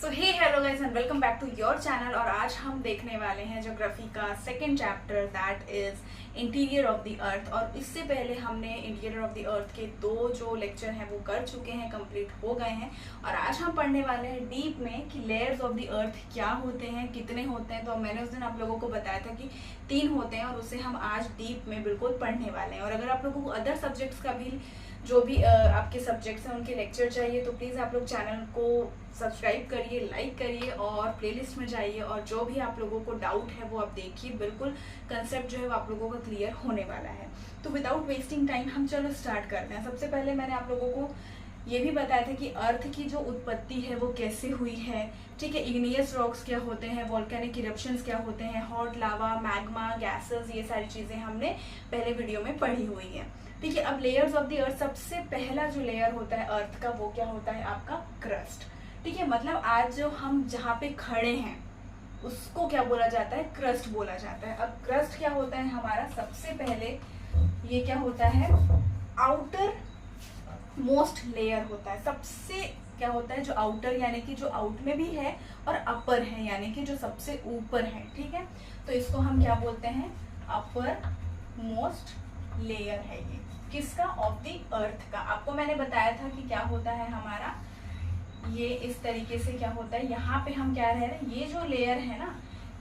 So hey hello guys and welcome back to your channel. और आज हम देखने वाले हैं ज्योग्राफी का second chapter that is interior of the earth. और इससे पहले हमने इंटीरियर ऑफ द अर्थ के दो जो लेक्चर हैं वो कर चुके हैं, कंप्लीट हो गए हैं। और आज हम पढ़ने वाले हैं डीप में कि लेयर्स ऑफ द अर्थ क्या होते हैं, कितने होते हैं। तो मैंने उस दिन आप लोगों को बताया था कि 3 होते हैं और उसे हम आज डीप में बिल्कुल पढ़ने वाले हैं। और अगर आप लोगों को अदर सब्जेक्ट्स का भी जो भी आपके सब्जेक्ट्स हैं उनके लेक्चर चाहिए तो प्लीज़ आप लोग चैनल को सब्सक्राइब करिए, लाइक करिए और प्लेलिस्ट में जाइए और जो भी आप लोगों को डाउट है वो आप देखिए। बिल्कुल कंसेप्ट जो है वो आप लोगों का क्लियर होने वाला है। तो विदाउट वेस्टिंग टाइम हम चलो स्टार्ट करते हैं। सबसे पहले मैंने आप लोगों को ये भी बताया था कि अर्थ की जो उत्पत्ति है वो कैसे हुई है, ठीक है। इग्नियस रॉक्स क्या होते हैं, वोल्केनिक इरप्शंस क्या होते हैं, हॉट लावा, मैग्मा, गैसेस, ये सारी चीज़ें हमने पहले वीडियो में पढ़ी हुई है, ठीक है। अब लेयर्स ऑफ द अर्थ, सबसे पहला जो लेयर होता है अर्थ का वो क्या होता है आपका क्रस्ट, ठीक है। मतलब आज जो हम जहाँ पे खड़े हैं उसको क्या बोला जाता है, क्रस्ट बोला जाता है। अब क्रस्ट क्या होता है हमारा, सबसे पहले ये क्या होता है, आउटर मोस्ट लेयर होता है। सबसे क्या होता है जो आउटर यानी कि जो आउट में भी है और अपर है यानी कि जो सबसे ऊपर है, ठीक है। तो इसको हम क्या बोलते हैं, अपर मोस्ट लेयर है ये किसका, ऑफ द अर्थ का। आपको मैंने बताया था कि क्या होता है हमारा, ये इस तरीके से क्या होता है, यहाँ पे हम क्या रह रहे हैं, ये जो लेयर है ना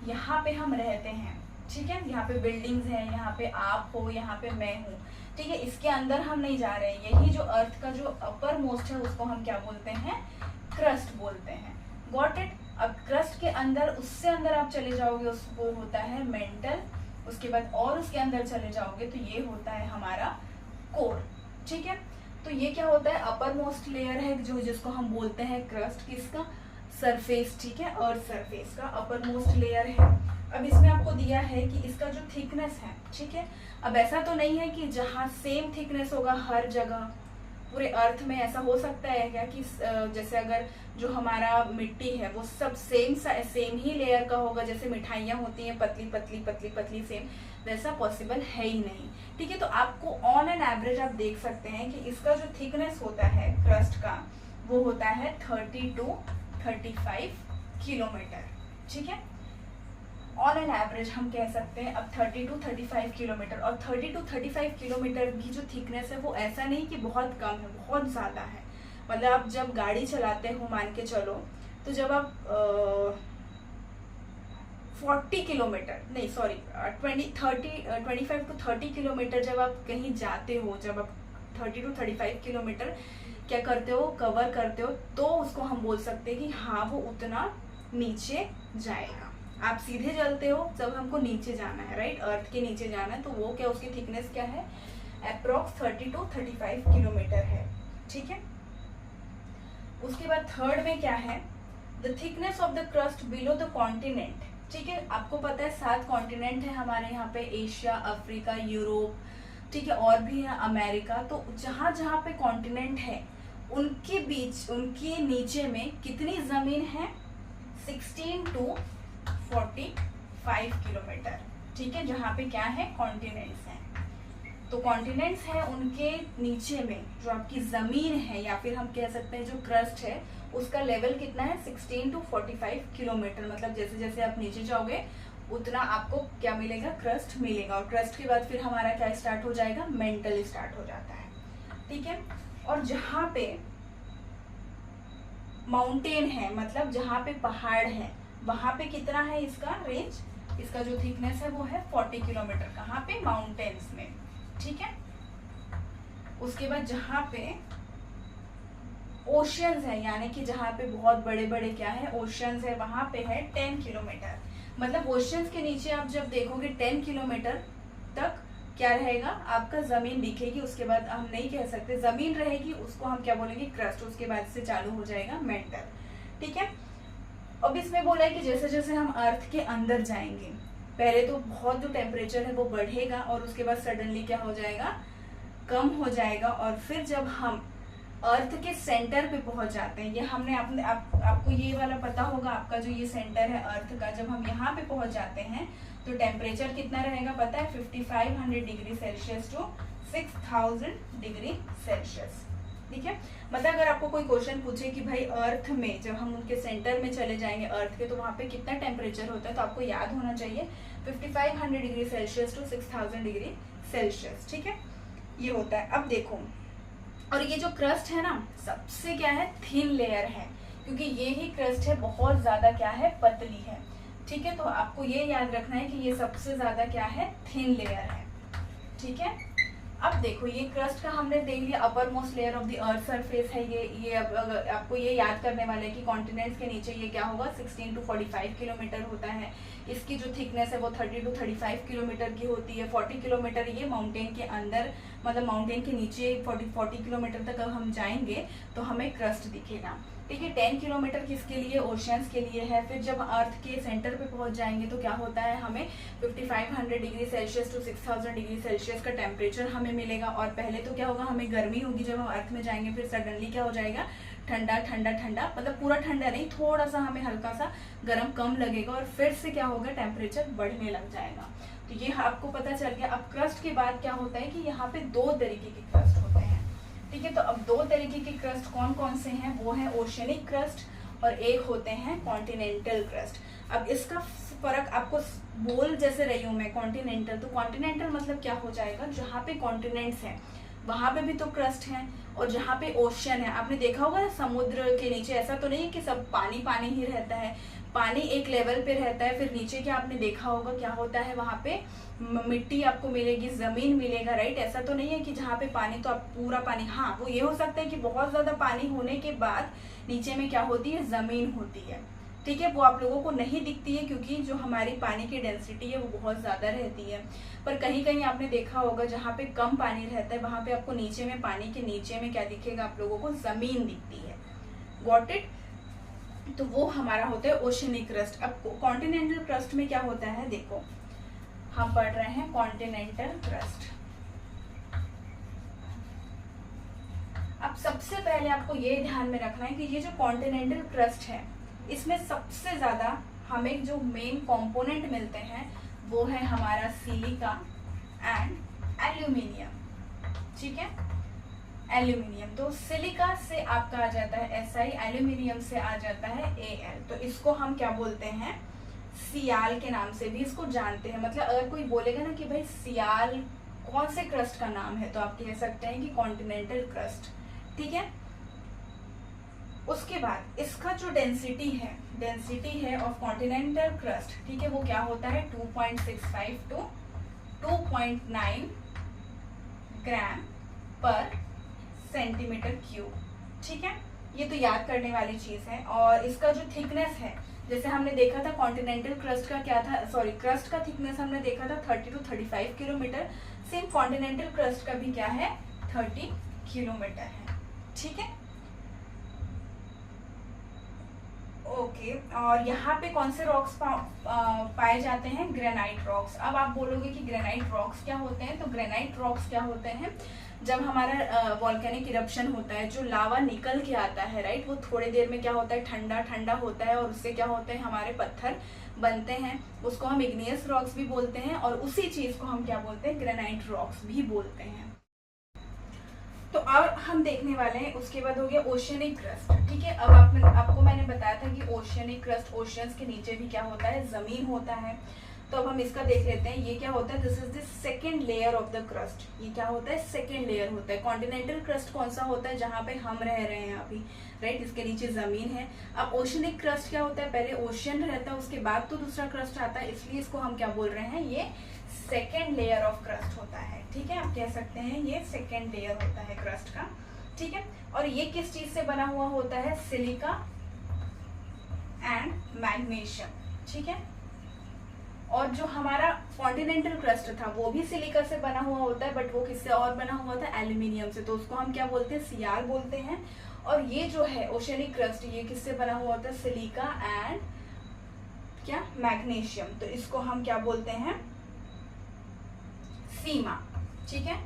यहाँ पे हम रहते हैं, ठीक है। यहाँ पे बिल्डिंग्स हैं, यहाँ पे आप हो, यहाँ पे मैं हूँ, ठीक है। इसके अंदर हम नहीं जा रहे हैं। यही जो अर्थ का जो अपर मोस्ट है उसको हम क्या बोलते हैं, क्रस्ट बोलते हैं। Got it. अब क्रस्ट के अंदर, उससे अंदर आप चले जाओगे उसको होता है मेंटल, उसके बाद और उसके अंदर चले जाओगे तो ये होता है हमारा कोर, ठीक है। तो ये क्या होता है, अपर मोस्ट लेयर है जो जिसको हम बोलते हैं क्रस्ट, किसका, सरफेस, ठीक है। अर्थ सरफेस का अपर मोस्ट लेयर है। अब इसमें आपको दिया है कि इसका जो थिकनेस है, ठीक है। अब ऐसा तो नहीं है कि जहाँ सेम थिकनेस होगा हर जगह पूरे अर्थ में, ऐसा हो सकता है क्या कि जैसे अगर जो हमारा मिट्टी है वो सब सेम ही लेयर का होगा, जैसे मिठाइयाँ होती हैं पतली पतली पतली पतली सेम, वैसा पॉसिबल है ही नहीं, ठीक है। तो आपको ऑन एन एवरेज आप देख सकते हैं कि इसका जो थिकनेस होता है क्रस्ट का वो होता है 30 to 35 किलोमीटर, ठीक है। ऑन एन एवरेज हम कह सकते हैं अब 30 to 35 किलोमीटर। और 30 to 35 किलोमीटर की जो थिकनेस है वो ऐसा नहीं कि बहुत कम है, बहुत ज़्यादा है। मतलब आप जब गाड़ी चलाते हो मान के चलो, तो जब आप 40 किलोमीटर नहीं सॉरी 25 to 30 किलोमीटर जब आप कहीं जाते हो, जब आप 30 to 35 किलोमीटर क्या करते हो, कवर करते हो, तो उसको हम बोल सकते हैं कि हाँ वो उतना नीचे जाएगा। आप सीधे चलते हो जब हमको नीचे जाना है, राइट, अर्थ के नीचे जाना है, तो वो क्या, उसकी थिकनेस क्या है, अप्रोक्स 30 to 35 किलोमीटर है, ठीक है। उसके बाद थर्ड में क्या है, the thickness of the crust below the continent, ठीक है। आपको पता है 7 कॉन्टिनेंट है हमारे यहाँ पे, एशिया, अफ्रीका, यूरोप, ठीक है, और भी है अमेरिका। तो जहाँ जहाँ पे कॉन्टिनेंट है उनके बीच, उनके नीचे में कितनी जमीन है, 16 to 45 किलोमीटर, ठीक है। जहाँ पे क्या है, कॉन्टिनेंट्स हैं। तो कॉन्टिनेंट्स है उनके नीचे में जो आपकी जमीन है या फिर हम कह सकते हैं जो क्रस्ट है उसका लेवल कितना है, 16 to 45 किलोमीटर। मतलब जैसे जैसे आप नीचे जाओगे उतना आपको क्या मिलेगा, क्रस्ट मिलेगा। और क्रस्ट के बाद फिर हमारा क्या स्टार्ट हो जाएगा, मेंटल स्टार्ट हो जाता है, ठीक है। और जहाँ पे माउंटेन है, मतलब जहाँ पे पहाड़ है, वहां पे कितना है इसका रेंज, इसका जो थिकनेस है वो है 40 किलोमीटर, कहाँ पे, माउंटेन्स में, ठीक है। उसके बाद जहाँ पे ओशियंस है यानी कि जहाँ पे बहुत बड़े बड़े क्या है, ओशियंस है, वहां पे है 10 किलोमीटर। मतलब ओशियंस के नीचे आप जब देखोगे 10 किलोमीटर तक क्या रहेगा, आपका जमीन दिखेगी। उसके बाद हम नहीं कह सकते जमीन रहेगी, उसको हम क्या बोलेंगे, क्रस्ट। उसके बाद से चालू हो जाएगा मेंटल, ठीक है। अब इसमें बोला है कि जैसे जैसे हम अर्थ के अंदर जाएंगे, पहले तो बहुत जो टेम्परेचर है वो बढ़ेगा और उसके बाद सडनली क्या हो जाएगा, कम हो जाएगा। और फिर जब हम अर्थ के सेंटर पे पहुंच जाते हैं, ये हमने आपको ये वाला पता होगा, आपका जो ये सेंटर है अर्थ का, जब हम यहाँ पे पहुंच जाते हैं तो टेम्परेचर कितना रहेगा पता है, 5500 degree Celsius to 6000 degree Celsius, ठीक है। मतलब अगर आपको कोई क्वेश्चन पूछे कि भाई अर्थ में जब हम उनके सेंटर में चले जाएंगे अर्थ के, तो वहां पे कितना टेम्परेचर होता है, तो आपको याद होना चाहिए 5500 degree Celsius to 6000 degree Celsius. ठीक है, ये होता है। अब देखो, और ये जो क्रस्ट है ना, सबसे क्या है, थिन लेयर है, क्योंकि ये ही क्रस्ट है बहुत ज्यादा क्या है, पतली है। ठीक है, तो आपको ये याद रखना है कि ये सबसे ज्यादा क्या है, थिन लेयर है। ठीक है, अब देखो ये क्रस्ट का हमने देख लिया, upper most layer of the earth surface है ये। अब आपको ये याद करने वाले हैं कि कॉन्टिनेंट्स के नीचे ये क्या होगा, 16 टू 45 किलोमीटर होता है। इसकी जो थिकनेस है वो 30 टू 35 किलोमीटर की होती है। 40 किलोमीटर ये माउंटेन के अंदर, मतलब माउंटेन के नीचे 40 किलोमीटर तक अब हम जाएंगे तो हमें क्रस्ट दिखेगा। ठीक है, 10 किलोमीटर किसके लिए, ओशियंस के लिए है। फिर जब अर्थ के सेंटर पे पहुंच जाएंगे तो क्या होता है, हमें 5500 degree Celsius to 6000 degree Celsius का टेम्परेचर हमें मिलेगा। और पहले तो क्या होगा, हमें गर्मी होगी जब हम अर्थ में जाएंगे, फिर सडनली क्या हो जाएगा, ठंडा ठंडा ठंडा, मतलब पूरा ठंडा नहीं, थोड़ा सा हमें हल्का सा गर्म कम लगेगा, और फिर से क्या होगा, टेम्परेचर बढ़ने लग जाएगा। तो ये आपको पता चल गया। अब क्रस्ट के बाद क्या होता है कि यहाँ पे दो तरीके के क्रस्ट होते हैं। ठीक है, तो अब दो तरीके के क्रस्ट कौन कौन से हैं, वो है ओशियनिक क्रस्ट और एक होते हैं कॉन्टिनेंटल क्रस्ट। अब इसका फर्क आपको बोल जैसे रही हूं मैं, कॉन्टिनेंटल, तो कॉन्टिनेंटल मतलब क्या हो जाएगा, जहाँ पे कॉन्टिनेंट्स हैं वहां पे भी तो क्रस्ट है, और जहाँ पे ओशियन है, आपने देखा होगा समुद्र के नीचे ऐसा तो नहीं है कि सब पानी पानी ही रहता है, पानी एक लेवल पे रहता है, फिर नीचे क्या आपने देखा होगा क्या होता है, वहां पे मिट्टी आपको मिलेगी, जमीन मिलेगा, राइट। ऐसा तो नहीं है कि जहाँ पे पानी तो आप पूरा पानी, हाँ वो ये हो सकता है कि बहुत ज्यादा पानी होने के बाद नीचे में क्या होती है, जमीन होती है। ठीक है, वो आप लोगों को नहीं दिखती है क्योंकि जो हमारी पानी की डेंसिटी है वो बहुत ज्यादा रहती है। पर कहीं कहीं आपने देखा होगा जहाँ पे कम पानी रहता है वहां पे आपको नीचे में, पानी के नीचे में क्या दिखेगा, आप लोगों को जमीन दिखती है। Got it. तो वो हमारा होता है ओशियनिक क्रस्ट। अब कॉन्टिनेंटल क्रस्ट में क्या होता है, देखो हम पढ़ रहे हैं कॉन्टिनेंटल क्रस्ट। अब सबसे पहले आपको ये ध्यान में रखना है कि ये जो कॉन्टिनेंटल क्रस्ट है इसमें सबसे ज्यादा हमें जो मेन कंपोनेंट मिलते हैं वो है हमारा सिलिका एंड एल्यूमिनियम। ठीक है, एल्यूमिनियम, तो सिलिका से आपका आ जाता है Si, एल्यूमिनियम से आ जाता है Al। तो इसको हम क्या बोलते हैं, सियाल के नाम से भी इसको जानते हैं। मतलब अगर कोई बोलेगा ना कि भाई सियाल कौन से क्रस्ट का नाम है, तो आप कह सकते हैं कि कॉन्टिनेंटल क्रस्ट। ठीक है, उसके बाद इसका जो डेंसिटी है ऑफ कॉन्टिनेंटल क्रस्ट, ठीक है, वो क्या होता है 2.65 टू 2.9 ग्राम पर सेंटीमीटर क्यूब। ठीक है, ये तो याद करने वाली चीज है। और इसका जो थिकनेस है, जैसे हमने देखा था कॉन्टिनेंटल क्रस्ट का क्या था, सॉरी क्रस्ट का थिकनेस हमने देखा था 30 to 35 kilometre. Same continental crust का भी क्या है, 30 किलोमीटर है। ठीक है, ओके। और यहाँ पे कौन से रॉक्स पाए जाते हैं, ग्रेनाइट रॉक्स। अब आप बोलोगे कि ग्रेनाइट रॉक्स क्या होते हैं, तो ग्रेनाइट रॉक्स क्या होते हैं, जब हमारा वॉल्केनिक इरप्शन होता है, जो लावा निकल के आता है, राइट, वो थोड़ी देर में क्या होता है, ठंडा ठंडा होता है, और उससे क्या होते हैं, हमारे पत्थर बनते हैं, उसको हम इग्नियस रॉक्स भी बोलते हैं, और उसी चीज को हम क्या बोलते हैं, ग्रेनाइट रॉक्स भी बोलते हैं। तो अब हम देखने वाले हैं, उसके बाद हो गया ओशियनिक क्रस्ट। ठीक है, अब आपको मैंने बताया था कि ओशियनिक क्रस्ट, ओशियंस के नीचे भी क्या होता है, जमीन होता है। तो अब हम इसका देख लेते हैं, ये क्या होता है, this is the second layer of the crust. ये क्या होता है, सेकेंड लेयर होता है। कॉन्टिनेंटल क्रस्ट कौन सा होता है, जहाँ पे हम रह रहे हैं अभी, राइट, इसके नीचे जमीन है। अब ओशियनिक क्रस्ट क्या होता है, पहले ओशियन रहता है, उसके बाद तो दूसरा क्रस्ट आता है, इसलिए इसको हम क्या बोल रहे हैं, ये सेकेंड लेयर ऑफ क्रस्ट होता है। ठीक है, आप कह सकते हैं ये सेकेंड लेयर होता है क्रस्ट का। ठीक है, और ये किस चीज से बना हुआ होता है, सिलिका एंड मैग्नीशियम। ठीक है, और जो हमारा कॉन्टिनेंटल क्रस्ट था वो भी सिलिका से बना हुआ होता है, बट वो किससे और बना हुआ था, एल्यूमिनियम से, तो उसको हम क्या बोलते हैं, सियाल बोलते हैं। और ये जो है ओशियनिक क्रस्ट, ये किससे बना हुआ होता है, सिलिका एंड क्या, मैग्नीशियम, तो इसको हम क्या बोलते हैं, सीमा। ठीक है,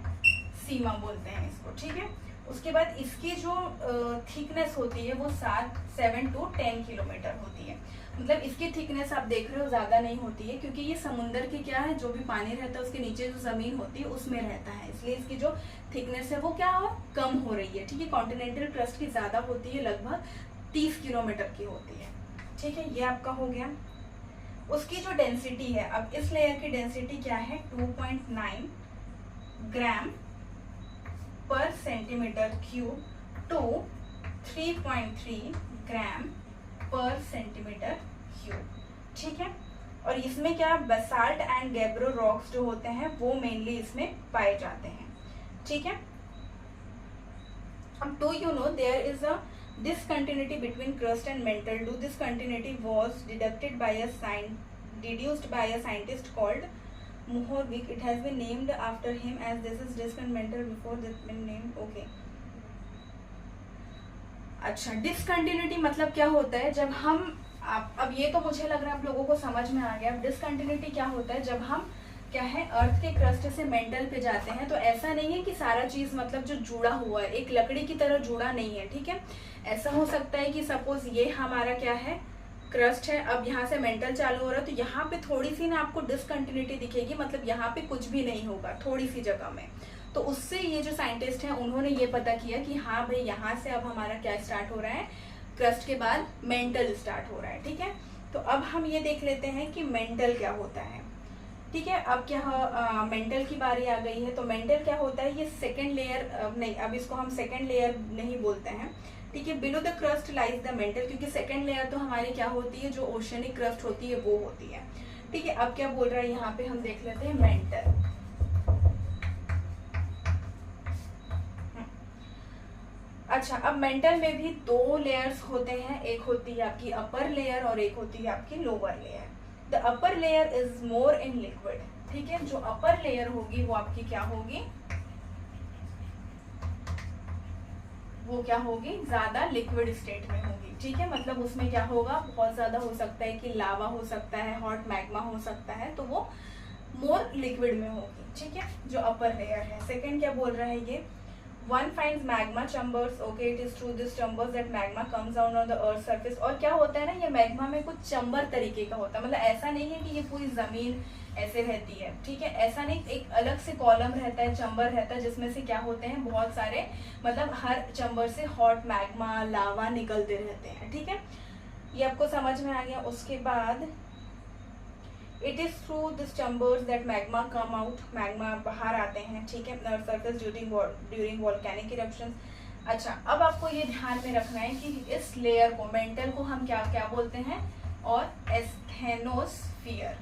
सीमा बोलते हैं इसको। ठीक है, उसके बाद इसकी जो थिकनेस होती है वो 7 to 10 किलोमीटर होती है। मतलब इसकी थिकनेस आप देख रहे हो ज्यादा नहीं होती है, क्योंकि ये समुंदर की क्या है, जो भी पानी रहता है उसके नीचे जो जमीन होती है उसमें रहता है, इसलिए इसकी जो थिकनेस है वो क्या हो, कम हो रही है। ठीक है, कॉन्टिनेंटल क्रस्ट की ज्यादा होती है, लगभग 30 किलोमीटर की होती है। ठीक है, ये आपका हो गया। उसकी जो डेंसिटी है, अब इस लेयर की डेंसिटी क्या है, 2.9 ग्राम पर सेंटीमीटर क्यूब टू 3.3 ग्राम पर सेंटीमीटर क्यूब। ठीक है, और इसमें क्या बेसाल्ट एंड गैब्रो रॉक्स जो होते हैं वो मेनली इसमें पाए जाते हैं। ठीक है, अब you know there is a discontinuity between crust and mantle. Do this continuity was deduced by a scientist called Mohorvik. It has been named after him as this is disc and mantle before this been named. Okay. अच्छा, discontinuity मतलब क्या होता है, जब हम अब ये तो मुझे लग रहा है आप लोगों को समझ में आ गया। अब डिसकंटिन्यूटी क्या होता है, जब हम क्या है अर्थ के क्रस्ट से मेंटल पे जाते हैं, तो ऐसा नहीं है कि सारा चीज मतलब जो जुड़ा हुआ है एक लकड़ी की तरह जुड़ा नहीं है। ठीक है, ऐसा हो सकता है कि सपोज ये हमारा क्या है क्रस्ट है, अब यहाँ से मेंटल चालू हो रहा है, तो यहाँ पे थोड़ी सी ना आपको डिसकंटिन्यूटी दिखेगी, मतलब यहाँ पे कुछ भी नहीं होगा थोड़ी सी जगह में। तो उससे ये जो साइंटिस्ट हैं उन्होंने ये पता किया कि हाँ भाई यहाँ से अब हमारा क्या स्टार्ट हो रहा है, क्रस्ट के बाद मेंटल स्टार्ट हो रहा है। ठीक है, तो अब हम ये देख लेते हैं कि मेंटल क्या होता है। ठीक है, अब क्या मेंटल की बारी आ गई है। तो मेंटल क्या होता है, ये सेकेंड लेयर नहीं, अब इसको हम सेकेंड लेयर नहीं बोलते हैं। ठीक है, below the crust lies the mental, क्योंकि सेकेंड लेयर तो हमारी क्या होती है, जो ओशनिक क्रस्ट होती है वो होती है। ठीक है, अब क्या बोल रहा है यहाँ पे हम देख लेते हैं मेंटल। अच्छा, अब मेंटल में भी दो लेयर्स होते हैं, एक होती है आपकी अपर लेयर और एक होती है आपकी lower layer. The upper layer is more in liquid. ठीक है, जो अपर लेयर होगी वो आपकी क्या होगी, वो क्या होगी, ज्यादा लिक्विड स्टेट में होगी। ठीक है, मतलब उसमें क्या होगा, बहुत ज्यादा हो सकता है कि लावा हो सकता है, हॉट मैग्मा हो सकता है, तो वो मोर लिक्विड में होगी। ठीक है, जो अपर लेयर है। सेकेंड क्या बोल रहा है ये, One finds magma chambers. Okay, it is through this chambers that magma comes down on the earth surface. और क्या होता है ना, ये मैग्मा में कुछ चंबर तरीके का होता है, मतलब ऐसा नहीं है कि ये पूरी जमीन ऐसे रहती है। ठीक है, ऐसा नहीं, एक अलग से कॉलम रहता है, चंबर रहता है, जिसमें से क्या होते हैं बहुत सारे, मतलब हर चंबर से हॉट मैग्मा लावा निकलते रहते हैं। ठीक है, ये आपको समझ में आ गया। उसके बाद it is through this chambers that magma come out, magma बाहर आते हैं। ठीक है, सरफेस ड्यूरिंग वोल्केनिक इरप्शंस। अच्छा, अब आपको ये ध्यान में रखना है कि इस लेयर को, मेंटल को हम क्या क्या बोलते हैं, और एस्थेनोस्फीयर।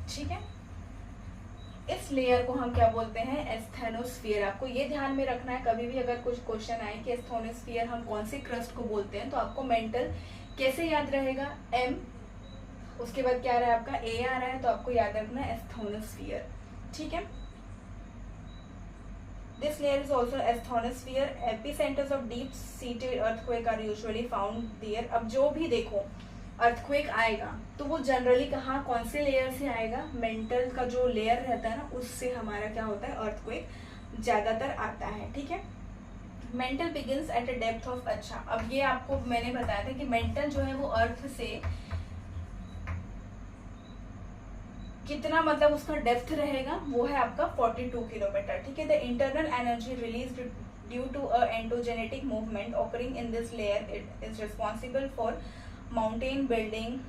ठीक है, इस लेयर को हम क्या बोलते हैं, एस्थेनोस्फीयर। आपको ये ध्यान में रखना है, कभी भी अगर कुछ क्वेश्चन आए कि एस्थेनोस्फीयर हम कौन से क्रस्ट को बोलते हैं, तो आपको मेंटल कैसे याद रहेगा, एम, उसके बाद क्या आ रहा है आपका, ए आ रहा है, तो आपको याद रखना है एस्थेनोस्फीयर। ठीक है, this layer is also asthenosphere. Epicentres of deep seated earthquake are usually found there. अब जो भी देखो अर्थक्वेक आएगा तो वो जनरली कहाँ, कौन से लेयर से आएगा, मेंटल का जो लेयर रहता है ना, उससे हमारा क्या होता है, अर्थक्वेक ज्यादातर आता है। ठीक है, mental begins at a depth of, अच्छा अब ये आपको मैंने बताया था कि मेंटल जो है वो अर्थ से कितना, मतलब उसका डेप्थ रहेगा, वो है आपका 42 किलोमीटर। ठीक है, the internal energy release due to a endogenetic movement occurring in this layer, it is responsible for mountain building,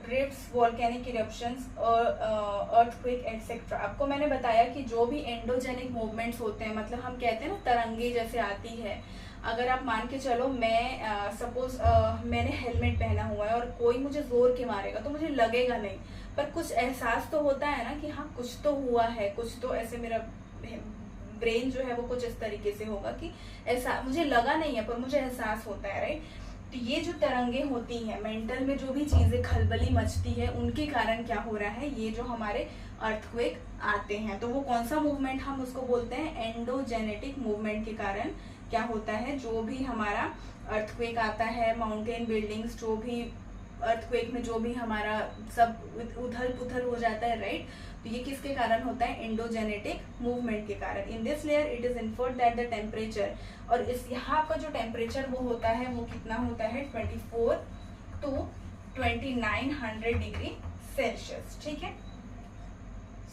rifts, volcanic eruptions और अर्थक्वेक एटसेट्रा। आपको मैंने बताया कि जो भी एंडोजेनिक मूवमेंट्स होते हैं, मतलब हम कहते हैं ना तरंगे जैसे आती है, अगर आप मान के चलो मैं सपोज मैंने हेलमेट पहना हुआ है और कोई मुझे जोर के मारेगा तो मुझे लगेगा नहीं, पर कुछ एहसास तो होता है ना कि हाँ कुछ तो हुआ है, कुछ तो ऐसे मेरा ब्रेन जो है वो कुछ इस तरीके से होगा कि ऐसा मुझे लगा नहीं है पर मुझे एहसास होता है, राइट। तो ये जो तरंगे होती हैं मेंटल में, जो भी चीजें खलबली मचती है, उनके कारण क्या हो रहा है, ये जो हमारे अर्थक्वेक आते हैं, तो वो कौन सा मूवमेंट हम उसको बोलते हैं, एंडोजेनेटिक मूवमेंट के कारण क्या होता है, जो भी हमारा अर्थक्वेक आता है, माउंटेन बिल्डिंग्स जो भी अर्थक्वेक में जो भी हमारा सब उथल पुथल हो जाता है, राइट, तो ये किसके कारण होता है, एंडोजेनेटिक मूवमेंट के कारण। इन this layer it is inferred that the temperature, और इस यहाँ का जो टेम्परेचर वो होता है वो कितना होता है 24 to 2900 डिग्री सेल्सियस, ठीक है,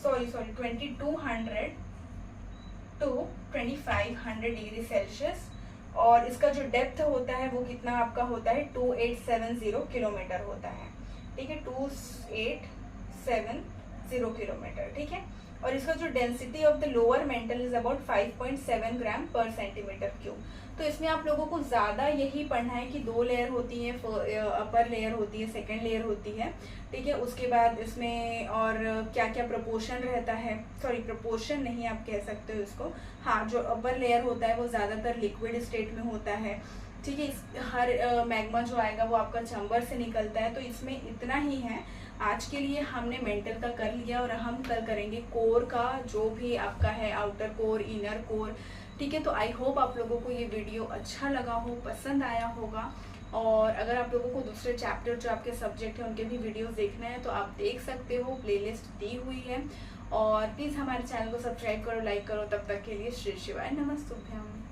सॉरी 2200 to 2500 डिग्री सेल्सियस। और इसका जो डेप्थ होता है वो कितना आपका होता है 2870 किलोमीटर होता है, ठीक है, 2870 किलोमीटर, ठीक है। और इसका जो density of the lower mental is about 5.7 ग्राम पर सेंटीमीटर क्यूब। तो इसमें आप लोगों को ज़्यादा यही पढ़ना है कि 2 लेयर होती है, अपर लेयर होती है, सेकेंड लेयर होती है, ठीक है। उसके बाद इसमें और क्या क्या प्रपोर्शन रहता है, सॉरी प्रपोर्शन नहीं आप कह सकते हो इसको, हाँ, जो अपर लेयर होता है वो ज़्यादातर लिक्विड स्टेट में होता है, ठीक है। हर मैग्मा जो आएगा वो आपका चैम्बर से निकलता है। तो इसमें इतना ही है आज के लिए, हमने मेंटल का कर लिया और हम कल करेंगे कोर का, जो भी आपका है आउटर कोर, इनर कोर, ठीक है। तो आई होप आप लोगों को ये वीडियो अच्छा लगा हो, पसंद आया होगा। और अगर आप लोगों को दूसरे चैप्टर जो आपके सब्जेक्ट हैं उनके भी वीडियोस देखने हैं तो आप देख सकते हो, प्लेलिस्ट दी हुई है। और प्लीज़ हमारे चैनल को सब्सक्राइब करो, लाइक करो। तब तक के लिए श्री शिवाय नमस्तुभ्यम।